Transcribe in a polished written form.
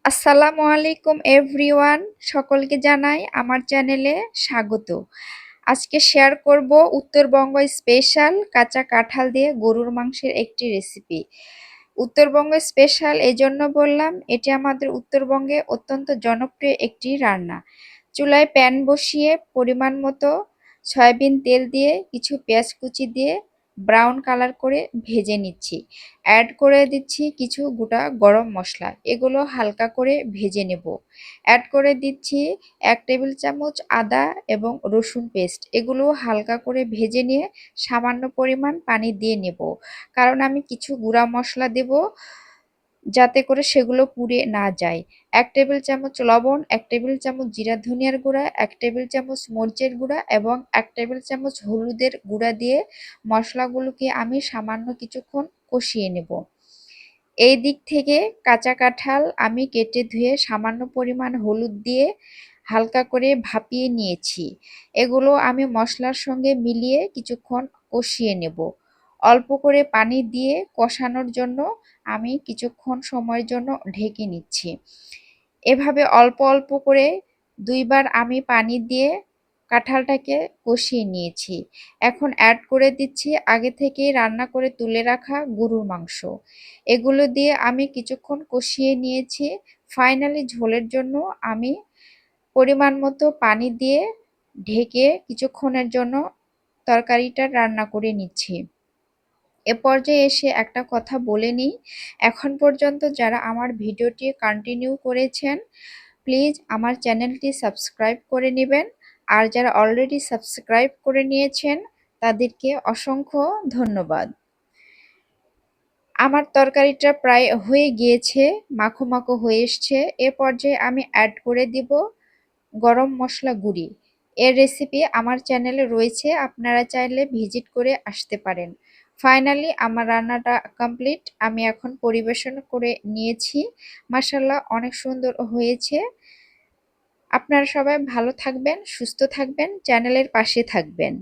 আসসালামু আলাইকুম এভরিওয়ান, সকলকে জানাই আমার চ্যানেলে স্বাগত। আজকে শেয়ার করব উত্তরবঙ্গ স্পেশাল কাঁচা কাঁঠাল দিয়ে গরুর মাংসের একটি রেসিপি। উত্তরবঙ্গ স্পেশাল এজন্য বললাম, এটি আমাদের উত্তরবঙ্গে অত্যন্ত জনপ্রিয় একটি রান্না। চুলায় প্যান বসিয়ে পরিমাণ মতো সয়াবিন তেল দিয়ে কিছু পেঁয়াজ কুচি দিয়ে ব্রাউন কালার করে ভেজে নিচ্ছি। অ্যাড করে দিচ্ছি কিছু গোটা গরম মশলা, এগুলো হালকা করে ভেজে নেব। অ্যাড করে দিচ্ছি 1 টেবিল চামচ আদা এবং রসুন পেস্ট, এগুলো হালকা করে ভেজে নিয়ে সামান্য পরিমাণ পানি দিয়ে নেব, কারণ আমি কিছু গুঁড়া মশলা দেব যাতে করে সেগুলো পুড়ে না যায়। 1 টেবিল চামচ লবণ, 1 টেবিল চামচ জিরা ধনিয়ার গুঁড়া, 1 টেবিল চামচ মরিচের গুঁড়া এবং 1 টেবিল চামচ হলুদের গুঁড়া দিয়ে মশলাগুলোকে আমি সামান্য কিছুক্ষণ কষিয়ে নেব। এই দিক থেকে কাঁচা কাঁঠাল আমি কেটে ধুয়ে সামান্য পরিমাণ হলুদ দিয়ে হালকা করে ভাপিয়ে নিয়েছি। এগুলো আমি মশলার সঙ্গে মিলিয়ে কিছুক্ষণ কষিয়ে নেব। অল্প করে পানি দিয়ে কষানোর জন্য আমি কিছুক্ষণ সময়ের জন্য ঢেকে নিচ্ছি। এভাবে অল্প অল্প করে 2 বার আমি পানি দিয়ে কাঁঠালটাকে কষিয়ে নিয়েছি। এখন অ্যাড করে দিচ্ছি আগে থেকেই রান্না করে তুলে রাখা গরুর মাংস। এগুলো দিয়ে আমি কিছুক্ষণ কষিয়ে নিয়েছি। ফাইনালি ঝোলের জন্য আমি পরিমাণ মতো পানি দিয়ে ঢেকে কিছুক্ষণের জন্য তরকারিটা রান্না করে নিচ্ছি। এ পর্যায়ে এসে একটা কথা বলে নিই, এখন পর্যন্ত যারা আমার ভিডিওটি কন্টিনিউ করেছেন প্লিজ আমার চ্যানেলটি সাবস্ক্রাইব করে নেবেন, আর যারা অলরেডি সাবস্ক্রাইব করে নিয়েছেন তাদেরকে অসংখ্য ধন্যবাদ। আমার তরকারিটা প্রায় হয়ে গিয়েছে, মাখো মাখো হয়ে এসছে। এ পর্যায়ে আমি অ্যাড করে দিব গরম মশলা গুঁড়ি। এর রেসিপি আমার চ্যানেলে রয়েছে, আপনারা চাইলে ভিজিট করে আসতে পারেন। ফাইনালি আমার রান্নাটা কমপ্লিট, আমি এখন পরিবেশন করে নিয়েছি। মাশাআল্লাহ অনেক সুন্দর হয়েছে। আপনারা সবাই ভালো থাকবেন, সুস্থ থাকবেন, চ্যানেলের পাশে থাকবেন।